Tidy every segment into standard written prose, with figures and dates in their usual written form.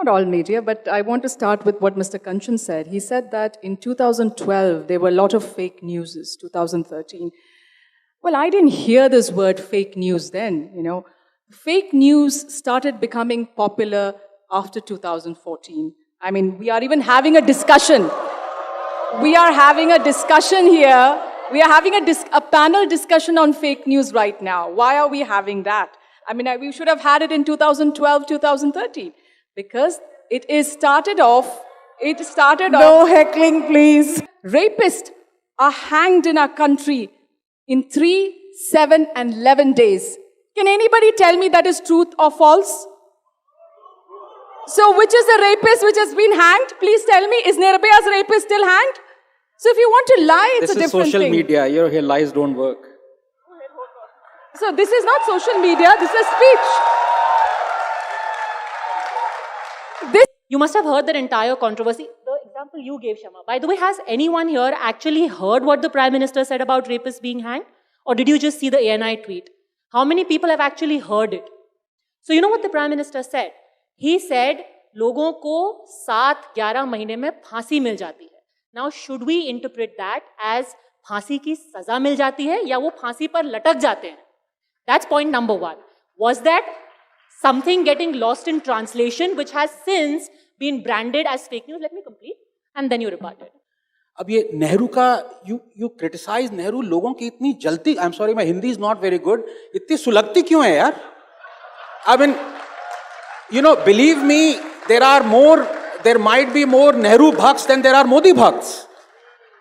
Not all media, but I want to start with what Mr. Kanchan said. He said that in 2012, there were a lot of fake news, 2013. Well, I didn't hear this word fake news then, Fake news started becoming popular after 2014. I mean, we are even having a discussion. We are having a discussion here. We are having a panel discussion on fake news right now. Why are we having that? I mean, we should have had it in 2012, 2013. Because it started off. No heckling, please. Rapists are hanged in our country in 3, 7, and 11 days. Can anybody tell me that is truth or false? So which is the rapist which has been hanged? Please tell me, is Nirbhaya's rapist still hanged? So if you want to lie, it's a different thing. This is social media. Here lies don't work. So this is not social media, this is speech. You must have heard that entire controversy. The example you gave, Shama. By the way, has anyone here actually heard what the Prime Minister said about rapists being hanged? Or did you just see the ANI tweet? How many people have actually heard it? So you know what the Prime Minister said? He said, लोगों को 7-11 महीने में फांसी मिल जाती है. Now, should we interpret that as फांसी की सजा मिल जाती है या वो फांसी पर लटक जाते हैं? That's point number 1. Was that something getting lost in translation which has since been branded as fake news? Let me complete and then you rebut it. अब ये नेहरू का you criticize नेहरू, लोगों की इतनी जलती, I'm sorry, my Hindi is not very good, इतनी सुलगती क्यों है यार? I mean, believe me, there might be more Nehru bhakts than there are Modi bhakts.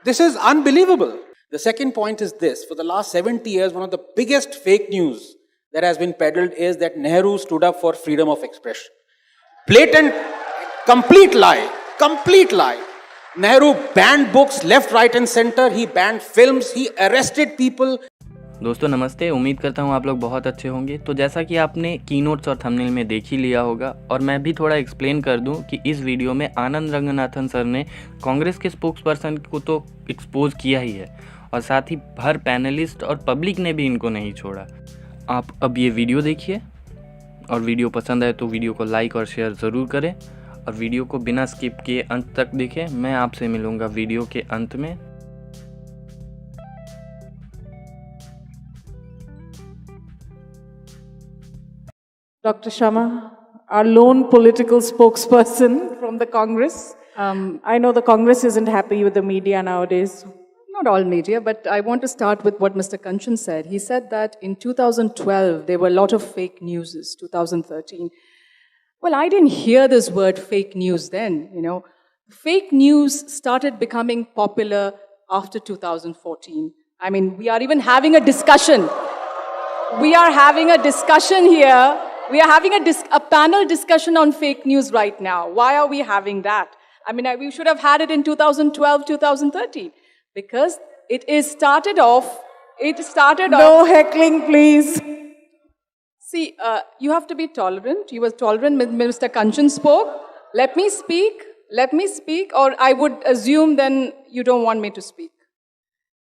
This is unbelievable. The second point is this: for the last 70 years, one of the biggest fake news that has been peddled is that Nehru stood up for freedom of expression. Blatant, complete lie. Nehru banned books left, right and center. He banned films. He arrested people. दोस्तों नमस्ते, उम्मीद करता हूँ आप लोग बहुत अच्छे होंगे। तो जैसा कि आपने कीनोट्स और थंबनेल में देख ही लिया होगा और मैं भी थोड़ा एक्सप्लेन कर दूं कि इस वीडियो में आनंद रंगनाथन सर ने कांग्रेस के स्पोक्स पर्सन को तो एक्सपोज किया ही है और साथ ही हर पैनलिस्ट और पब्लिक ने भी इनको नहीं छोड़ा। आप अब ये वीडियो देखिए और वीडियो पसंद आए तो वीडियो को लाइक और शेयर ज़रूर करें और वीडियो को बिना स्किप किए अंत तक देखें। मैं आपसे मिलूँगा वीडियो के अंत में। Dr. Shama, our lone political spokesperson from the Congress. I know the Congress isn't happy with the media nowadays. Not all media, but I want to start with what Mr. Kanchan said. He said that in 2012, there were a lot of fake news, 2013. Well, I didn't hear this word fake news then, Fake news started becoming popular after 2014. I mean, we are even having a discussion. We are having a discussion here. We are having a panel discussion on fake news right now. Why are we having that? I mean, we should have had it in 2012, 2013. Because it started off. No heckling, please. See, you have to be tolerant. You were tolerant when Mr. Kanchan spoke. Let me speak, or I would assume then you don't want me to speak.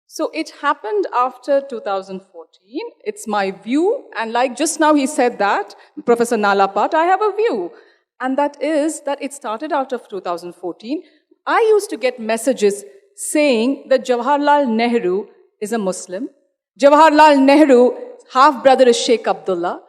So it happened after 2014. It's my view. And like just now he said that, Professor Nalapat, I have a view. And that is that it started out of 2014. I used to get messages saying that Jawaharlal Nehru is a Muslim. Jawaharlal Nehru, half-brother is Sheikh Abdullah.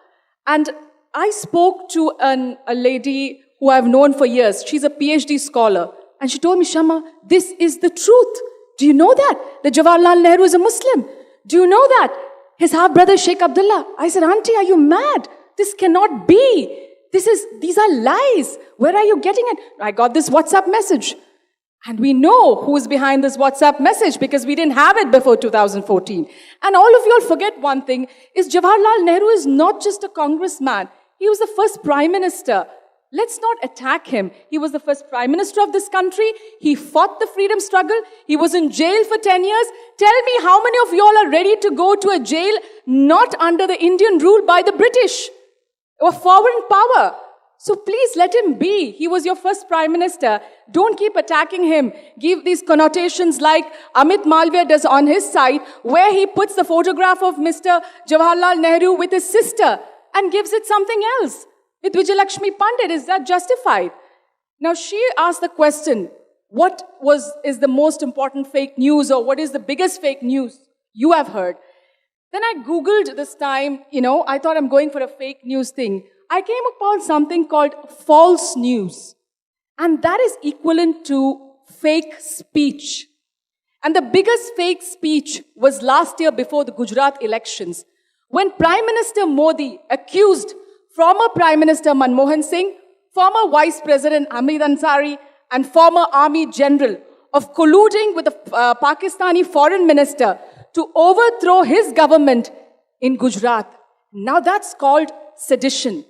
And I spoke to a lady who I've known for years. She's a PhD scholar. And she told me, Shama, this is the truth. Do you know that? That Jawaharlal Nehru is a Muslim. Do you know that? His half-brother Sheikh Abdullah. I said, Auntie, are you mad? This cannot be. These are lies. Where are you getting it? I got this WhatsApp message. And we know who is behind this WhatsApp message because we didn't have it before 2014. And all of you all forget one thing, is Jawaharlal Nehru is not just a congressman. He was the first prime minister. Let's not attack him. He was the first prime minister of this country. He fought the freedom struggle. He was in jail for 10 years. Tell me how many of you all are ready to go to a jail not under the Indian rule by the British or foreign power. So please let him be. He was your first prime minister. Don't keep attacking him. Give these connotations like Amit Malviya does on his site, where he puts the photograph of Mr. Jawaharlal Nehru with his sister and gives it something else. With Vijayalakshmi Pandit, is that justified? Now she asked the question, what is the most important fake news, or what is the biggest fake news you have heard? Then I Googled this time, I thought I'm going for a fake news thing. I came upon something called false news. And that is equivalent to fake speech. And the biggest fake speech was last year before the Gujarat elections, when Prime Minister Modi accused former Prime Minister Manmohan Singh, former Vice President Hamid Ansari, and former Army General of colluding with the Pakistani Foreign Minister to overthrow his government in Gujarat. Now that's called sedition.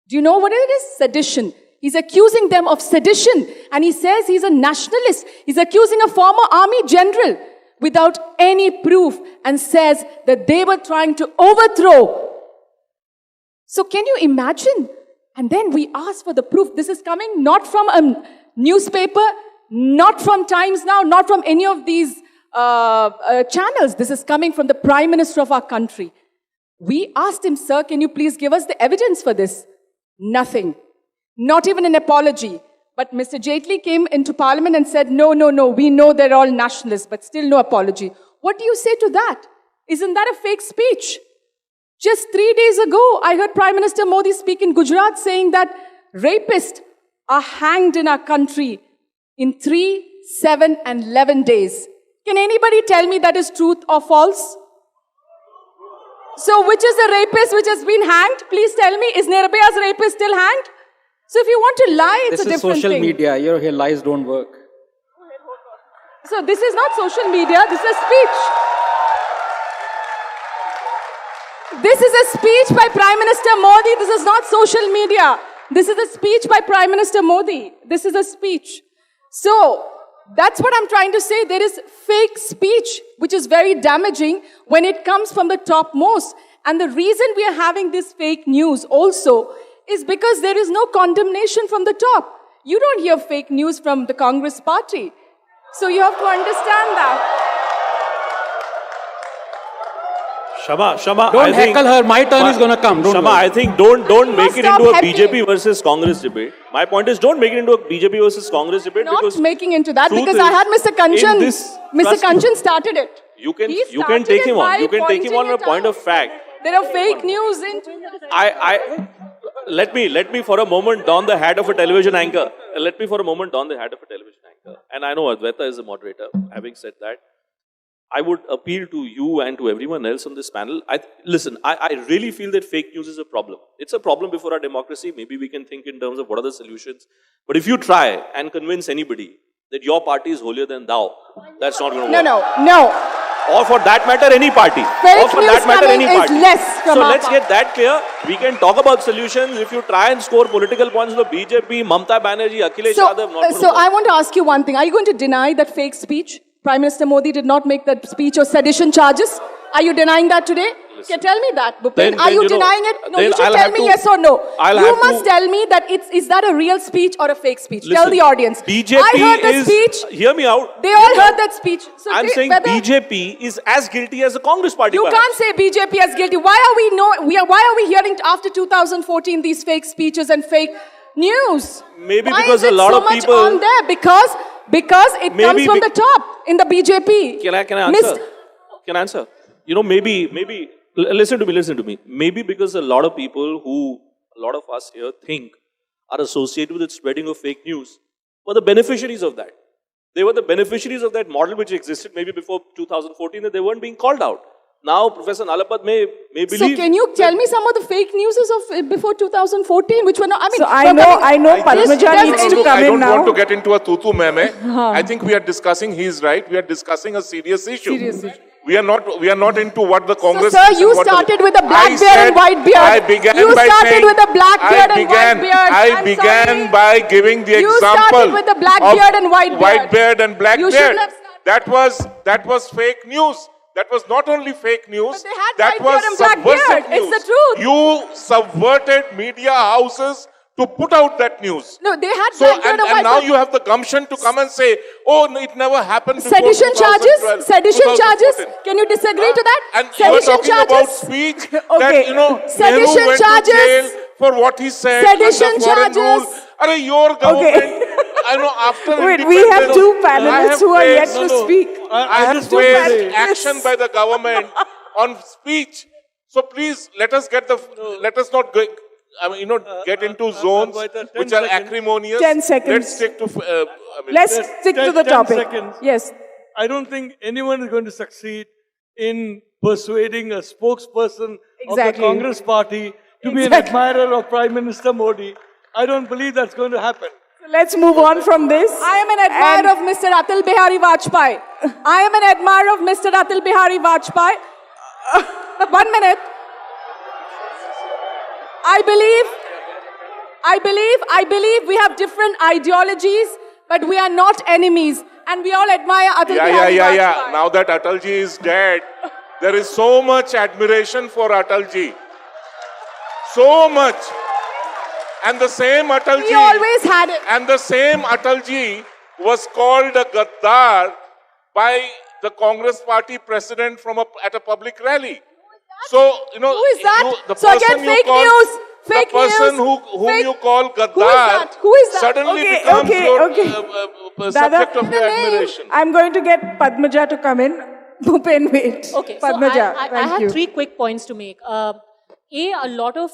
Do you know what it is? Sedition. He's accusing them of sedition, and he says he's a nationalist. He's accusing a former army general without any proof, and says that they were trying to overthrow. So can you imagine? And then we ask for the proof. This is coming not from a newspaper, not from Times Now, not from any of these channels. This is coming from the Prime Minister of our country. We asked him, sir, can you please give us the evidence for this? Nothing. Not even an apology. But Mr. Jaitley came into Parliament and said, no, we know they're all nationalists, but still no apology. What do you say to that? Isn't that a fake speech? Just 3 days ago, I heard Prime Minister Modi speak in Gujarat saying that rapists are hanged in our country in 3, 7, and 11 days. Can anybody tell me that is truth or false? So which is the rapist which has been hanged? Please tell me, is Nirbhaya's rapist still hanged? So if you want to lie, it's a different thing. This is social media. Your lies don't work. So this is not social media, this is speech. This is a speech by Prime Minister Modi. This is not social media. This is a speech by Prime Minister Modi. This is a speech. So that's what I'm trying to say. There is fake speech, which is very damaging when it comes from the topmost. And the reason we are having this fake news also is because there is no condemnation from the top. You don't hear fake news from the Congress party. So you have to understand that. Shama, Don't heckle her. My turn is going to come. Shama, I think don't make it into a BJP versus Congress debate. My point is, don't make it into a BJP versus Congress debate. Not making into that, because I had Mr. Kanchan. Mr. Kanchan started it. You can take him on. You can take him on a point of fact. There are fake news in. Let me for a moment don the hat of a television anchor. Let me for a moment don the hat of a television anchor. And I know Advaita is the moderator. Having said that, I would appeal to you and to everyone else on this panel. Listen, I really feel that fake news is a problem. It's a problem before our democracy. Maybe we can think in terms of what are the solutions. But if you try and convince anybody that your party is holier than thou, that's not going to work. No. Or for that matter, any party. Fake news coming is less from So our let's get that clear. We can talk about solutions. If you try and score political points for BJP, Mamta Banerjee, Akhilesh Yadav, not So I want to ask you one thing. Are you going to deny that fake speech? Prime Minister Modi did not make that speech of sedition charges. Are you denying that today? Okay, tell me that, Bhupen. Are you denying it? No, you should tell me yes or no. You must tell me that is that a real speech or a fake speech? Tell the audience. BJP I heard the speech. Hear me out. They all heard that speech. So I'm saying BJP is as guilty as the Congress party. You can't say BJP is guilty. Why are we hearing after 2014 these fake speeches and fake news? Maybe Why because is a lot so of people much on there? Because it comes from the top in the BJP. Can I answer? Can I answer? Maybe listen to me. Maybe because a lot of us here think are associated with the spreading of fake news were the beneficiaries of that. They were the beneficiaries of that model which existed maybe before 2014, and they weren't being called out. Now, Professor Nalapad may believe. So, can you tell me some of the fake news of before 2014, which were not? I mean, so I know Padmaja needs to come in now. I don't want to get into a tutu meme. I think we are discussing. He's right. We are discussing a serious issue. We are not into what the Congress. So, sir, you started with a black beard and white beard. I began by giving the example. You started with the black beard and white beard. White beard and black beard. That was fake news. That was not only fake news, that was subversive news. It's the truth. You subverted media houses to put out that news. No, they had black beard and white beard. And now you have the gumption to come and say, oh, no, it never happened before Sedition 2012, charges? Sedition charges? Can you disagree to that? And you're talking about speech that, Nehru went to jail for what he said. Sedition charges. Arey, your government, I know after Wait, we have two panelists who are yet to speak. I have faced action by the government on speech. So please, let us not go, get into zones which are acrimonious. 10 seconds. Let's stick to, Let's stick to the 10 topic. seconds. Yes. I don't think anyone is going to succeed in persuading a spokesperson of the Congress party to be an admirer of Prime Minister Modi. I don't believe that's going to happen. Let's move on from this. I am an admirer of Mr. Atal Bihari Vajpayee. I am an admirer of Mr. Atal Bihari Vajpayee. 1 minute. I believe we have different ideologies, but we are not enemies. And we all admire Atal Bihari Vajpayee. Yeah. Now that Atalji is dead, there is so much admiration for Atalji. So much. And the same Atalji... We always had it. And the same Atalji was called a Gaddar by the Congress party president at a public rally. So, Who is that? The So again, fake news. Fake the person news. whom you call Gaddar Who is that? suddenly becomes your subject of your admiration. I'm going to get Padmaja to come in. Bhupen, wait. Okay, Padmaja, so I thank have you. 3 quick points to make. A lot of,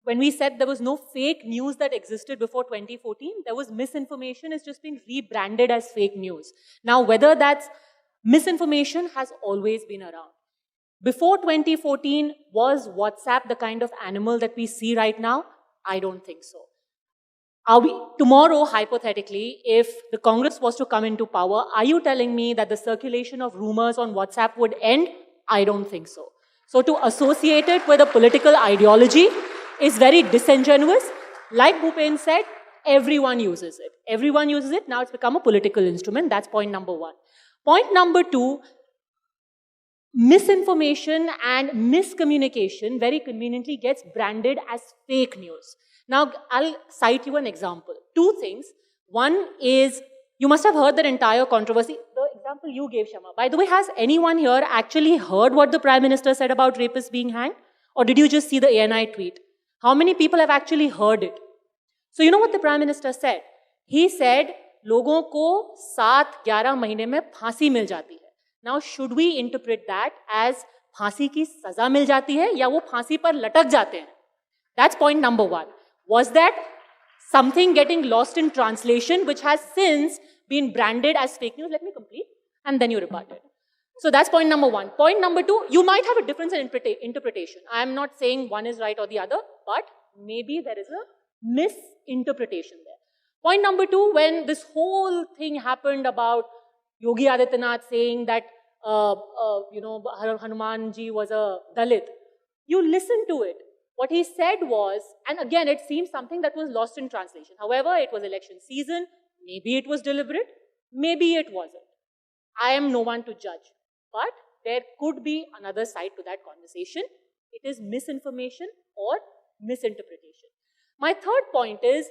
when we said there was no fake news that existed before 2014, there was misinformation. It's just been rebranded as fake news. Now, whether that's misinformation has always been around. Before 2014, was WhatsApp the kind of animal that we see right now? I don't think so. Tomorrow, hypothetically, if the Congress was to come into power, are you telling me that the circulation of rumors on WhatsApp would end? I don't think so. So to associate it with a political ideology is very disingenuous. Like Bhupen said, everyone uses it. Everyone uses it. Now it's become a political instrument. That's point number 1. Point number 2, misinformation and miscommunication very conveniently gets branded as fake news. Now, I'll cite you an example. 2 things. One is, you must have heard that entire controversy. The example you gave, Shama. By the way, has anyone here actually heard what the Prime Minister said about rapists being hanged? Or did you just see the ANI tweet? How many people have actually heard it? So you know what the Prime Minister said? He said, लोगों को 7-11 महीने में फांसी मिल जाती है. Now, should we interpret that as फांसी की सजा मिल जाती है या वो फांसी पर लटक जाते हैं? That's point number 1. Was that something getting lost in translation which has since been branded as fake news? Let me complete and then you rebut it. So that's point number 1. Point number 2, you might have a difference in interpretation. I am not saying one is right or the other, but maybe there is a misinterpretation there. Point number 2, when this whole thing happened about Yogi Adityanath saying that, Hanumanji was a Dalit, you listen to it. What he said was, and again, it seems something that was lost in translation. However, it was election season. Maybe it was deliberate. Maybe it wasn't. I am no one to judge. But there could be another side to that conversation. It is misinformation or misinterpretation. My third point is,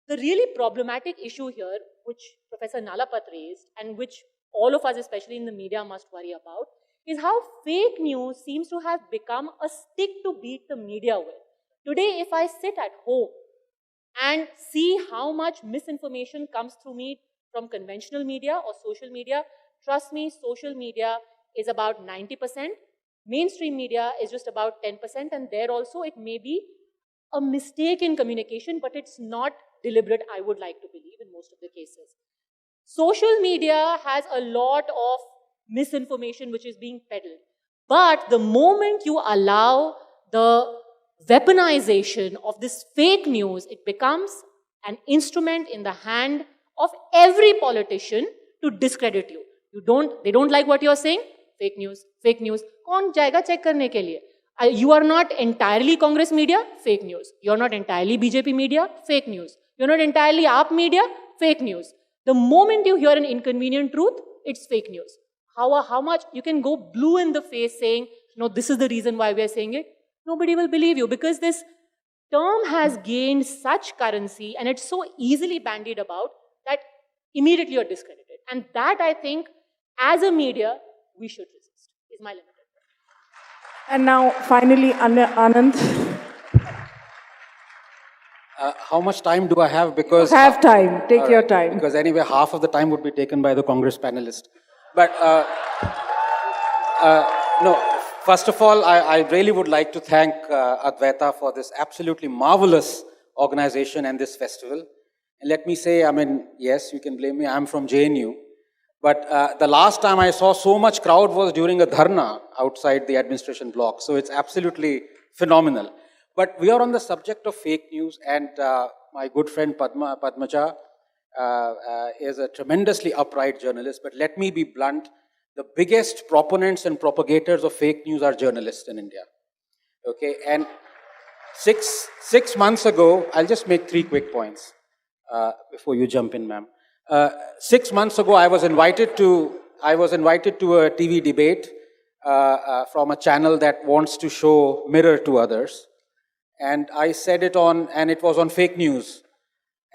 the really problematic issue here, which Professor Nalapat raised, and which all of us, especially in the media, must worry about, is how fake news seems to have become a stick to beat the media with. Today, if I sit at home and see how much misinformation comes through me from conventional media or social media, trust me, social media is about 90%, mainstream media is just about 10%, and there also it may be a mistake in communication, but it's not deliberate, I would like to believe, in most of the cases. Social media has a lot of misinformation which is being peddled. But the moment you allow the weaponization of this fake news, it becomes an instrument in the hand of every politician to discredit you. They don't like what you're saying? Fake news, fake news. Kaun jayega check karne ke liye? You are not entirely Congress media? Fake news. You're not entirely BJP media? Fake news. You're not entirely AAP media? Fake news. The moment you hear an inconvenient truth, it's fake news. How much you can go blue in the face saying, no, this is the reason why we are saying it. Nobody will believe you because this term has gained such currency and it's so easily bandied about that immediately you're discredited. And that, I think, as a media, we should resist, is my limited point. And now, finally, Anand. How much time do I have? Because Have time. Take your time. Because anyway, half of the time would be taken by the Congress panelist. But no, first of all, I really would like to thank Advaita for this absolutely marvelous organization and this festival. And let me say, I mean, yes, you can blame me, I'm from JNU. But the last time I saw so much crowd was during a dharna outside the administration block. So it's absolutely phenomenal. But we are on the subject of fake news, and my good friend Padmaja is a tremendously upright journalist. But let me be blunt, the biggest proponents and propagators of fake news are journalists in India. Okay, and six months ago, I'll just make 3 quick points before you jump in, ma'am. 6 months ago, I was invited to a TV debate from a channel that wants to show mirror to others. And I said it on, and it was on fake news.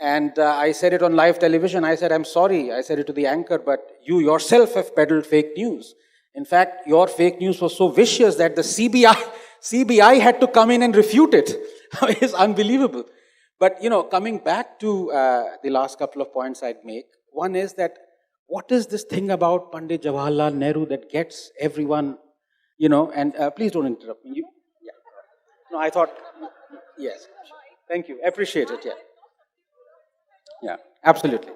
And I said it on live television. I said, I'm sorry. I said it to the anchor, but you yourself have peddled fake news. In fact, your fake news was so vicious that the CBI had to come in and refute it. It's unbelievable. But, you know, coming back to the last couple of points I'd make, one is that what is this thing about Pandit Jawaharlal Nehru that gets everyone, you know, and please don't interrupt me. Yeah. No, I thought, yes. Thank you. Appreciate it, yeah. Yeah, absolutely.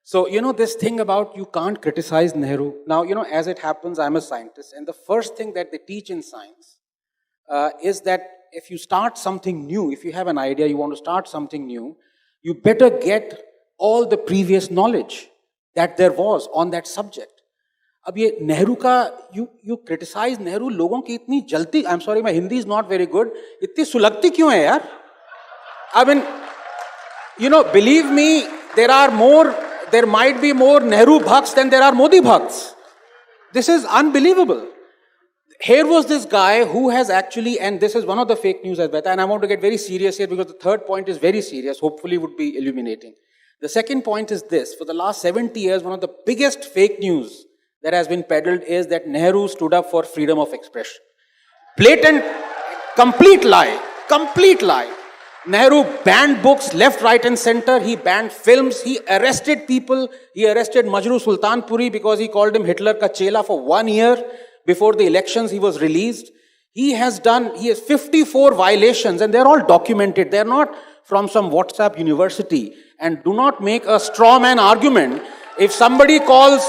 So, you know, this thing about you can't criticize Nehru. Now, you know, as it happens, I'm a scientist, and the first thing that they teach in science is that if you start something new, if you have an idea, you want to start something new, you better get all the previous knowledge that there was on that subject. अब ये नेहरू का you criticize Nehru, लोगों की इतनी जल्दी, I'm sorry, my Hindi is not very good, इतनी सुलगती क्यों है यार? I mean, you know, believe me, there might be more Nehru bhakts than there are Modi bhakts. This is unbelievable. Here was this guy who has actually, and this is one of the fake news as well, and I want to get very serious here because the third point is very serious, hopefully would be illuminating. The second point is this: for the last 70 years, one of the biggest fake news that has been peddled is that Nehru stood up for freedom of expression. Blatant, complete lie, complete lie. Nehru banned books left, right and center. He banned films. He arrested people. He arrested Majru Sultanpuri because he called him Hitler ka chela for 1 year. Before the elections, he was released. He has 54 violations, and they're all documented. They're not from some WhatsApp university. And do not make a straw man argument. If somebody calls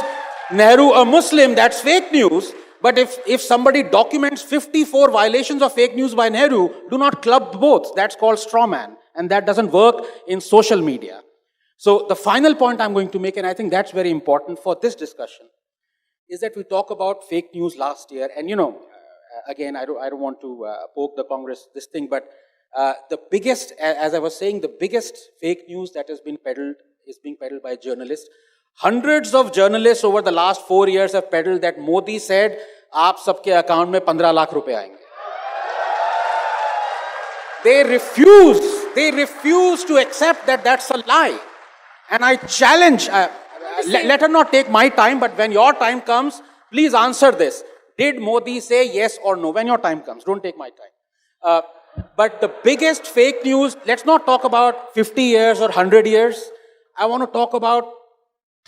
Nehru a Muslim, that's fake news. But if somebody documents 54 violations of fake news by Nehru, do not club both. That's called straw man. And that doesn't work in social media. So the final point I'm going to make, and I think that's very important for this discussion, is that we talk about fake news last year. And, you know, again, I don't want to poke the Congress this thing, but the biggest, as I was saying, the biggest fake news that has been peddled is being peddled by journalists. Hundreds of journalists over the last 4 years have peddled that Modi said, "Aap sabke account mein 15 lakh rupees aayenge." They refuse to accept that that's a lie. And I challenge, let her not take my time, but when your time comes, please answer this. Did Modi say yes or no? When your time comes, don't take my time. But the biggest fake news, let's not talk about 50 years or 100 years. I want to talk about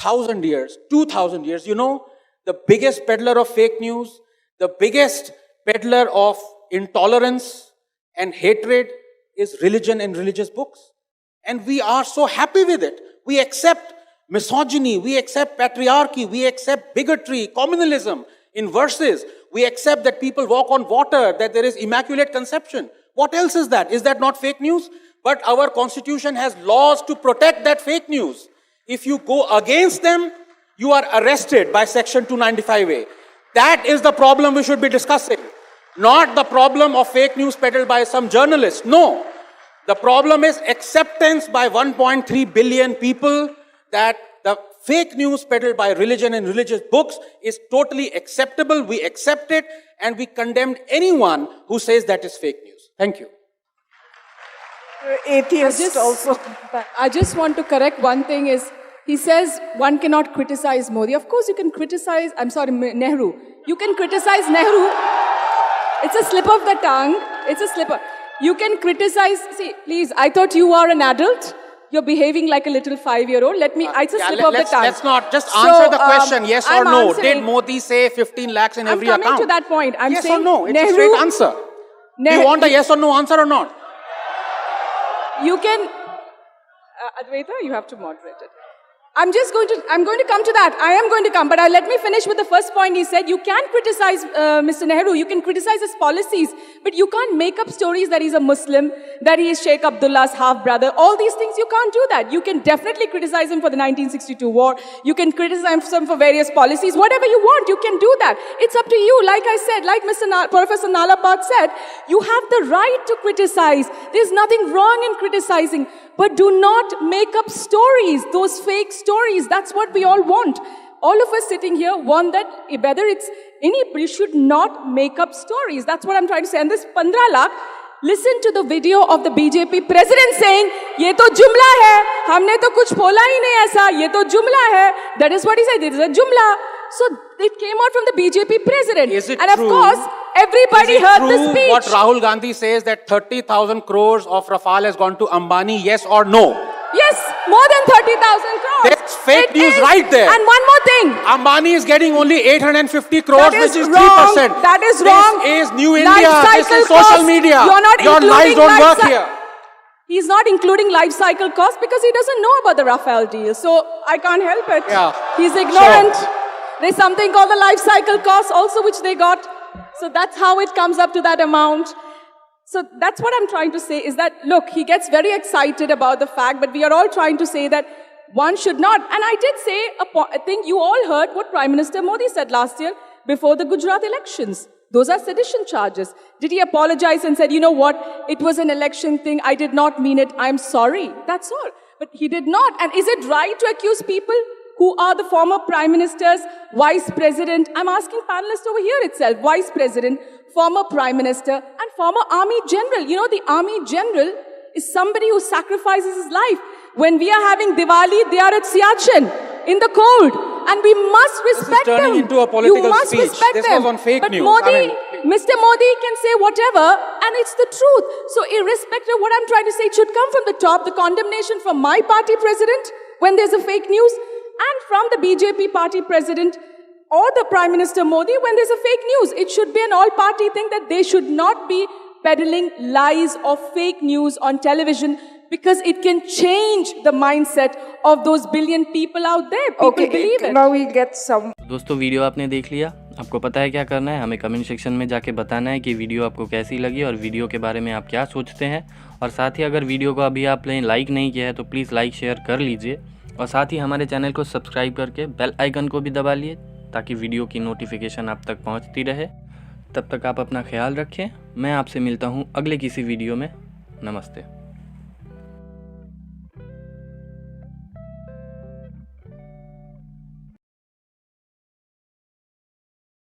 1,000 years, 2,000 years. You know, the biggest peddler of fake news, the biggest peddler of intolerance and hatred is religion and religious books. And we are so happy with it. We accept misogyny, we accept patriarchy, we accept bigotry, communalism in verses. We accept that people walk on water, that there is immaculate conception. What else is that? Is that not fake news? But our constitution has laws to protect that fake news. If you go against them, you are arrested by section 295A. That is the problem we should be discussing. Not the problem of fake news peddled by some journalists. No. The problem is acceptance by 1.3 billion people that the fake news peddled by religion and religious books is totally acceptable. We accept it and we condemn anyone who says that is fake news. Thank you. Atheist also. I just want to correct one thing is, he says one cannot criticize Modi. Of course you can criticize, Nehru. You can criticize Nehru. It's a slip of the tongue. It's a slip of... You can criticize. See, please, I thought you are an adult. You're behaving like a little 5-year-old. I just slip of the tongue. Let's not just answer the question, yes or I'm no. answering. Did Modi say 15 lakhs in every account? I'm coming to that point. I'm yes saying or no? It's Nehru, a straight answer. Do you want a yes or no answer or not? You can, Advaita, you have to moderate it. I'm going to come to that. I am going to come, but let me finish with the first point he said. You can criticize Mr. Nehru, you can criticize his policies, but you can't make up stories that he's a Muslim, that he is Sheikh Abdullah's half-brother. All these things, you can't do that. You can definitely criticize him for the 1962 war. You can criticize him for various policies. Whatever you want, you can do that. It's up to you. Like I said, like Professor Nalapad said, you have the right to criticize. There's nothing wrong in criticizing. But do not make up stories, those fake stories. That's what we all want. All of us sitting here want that, whether it's anybody should not make up stories. That's what I'm trying to say. And this 15 lakh, listen to the video of the BJP president saying, ye to jumla hai, humne to kuch bola hi nahi aisa, ye to jumla hai. That is what he said, it is a jumla. So it came out from the BJP president. Is it and true? Of course, everybody heard the speech. What Rahul Gandhi says that 30,000 crores of Rafale has gone to Ambani, yes or no? Yes, more than 30,000 crores. That's fake news right there. And one more thing. Ambani is getting only 850 crores, which is 3%. That is wrong. This is New Life India. This cycle is social cost. media. You're not Your lies including don't life work here. He's not including life cycle cost because he doesn't know about the Rafale deal. So I can't help it. Yeah. He's ignorant. There's something called the life cycle cost also which they got. So that's how it comes up to that amount. So that's what I'm trying to say is that, look, he gets very excited about the fact, but we are all trying to say that one should not. And I did say, I think you all heard what Prime Minister Modi said last year before the Gujarat elections. Those are sedition charges. Did he apologize and said, you know what, it was an election thing, I did not mean it, I'm sorry. That's all. But he did not. And is it right to accuse people who are the former Prime Ministers, Vice President, I'm asking panelists over here itself, Vice President, former Prime Minister, and former Army General. You know, the Army General is somebody who sacrifices his life. When we are having Diwali, they are at Siachen, in the cold. And we must respect them. This is turning into a political you must speech. Respect This them. was on fake but news. Modi, Mr. Modi can say whatever, and it's the truth. So irrespective of what I'm trying to say, it should come from the top, the condemnation from my party president when there's a fake news, and from the BJP party president or the Prime Minister Modi when there's a fake news. It should be an all-party thing that they should not be peddling lies or fake news on television because it can change the mindset of those billion people out there. People believe it. Now we get some. दोस्तों video आपने देख लिया, आपको पता है क्या करना है, हमें कमेंट सेक्शन में जाके बताना है कि वीडियो आपको कैसी लगी और वीडियो के बारे में आप क्या सोचते हैं। और साथ ही अगर वीडियो को अभी आपने लाइक नहीं किया है तो प्लीज़ लाइक शेयर कर लीजिए और साथ ही हमारे चैनल को सब्सक्राइब करके बेल आइकन को भी दबा लिए ताकि वीडियो की नोटिफिकेशन आप तक पहुंचती रहे। तब तक आप अपना ख्याल रखें। मैं आपसे मिलता हूं अगले किसी वीडियो में। नमस्ते।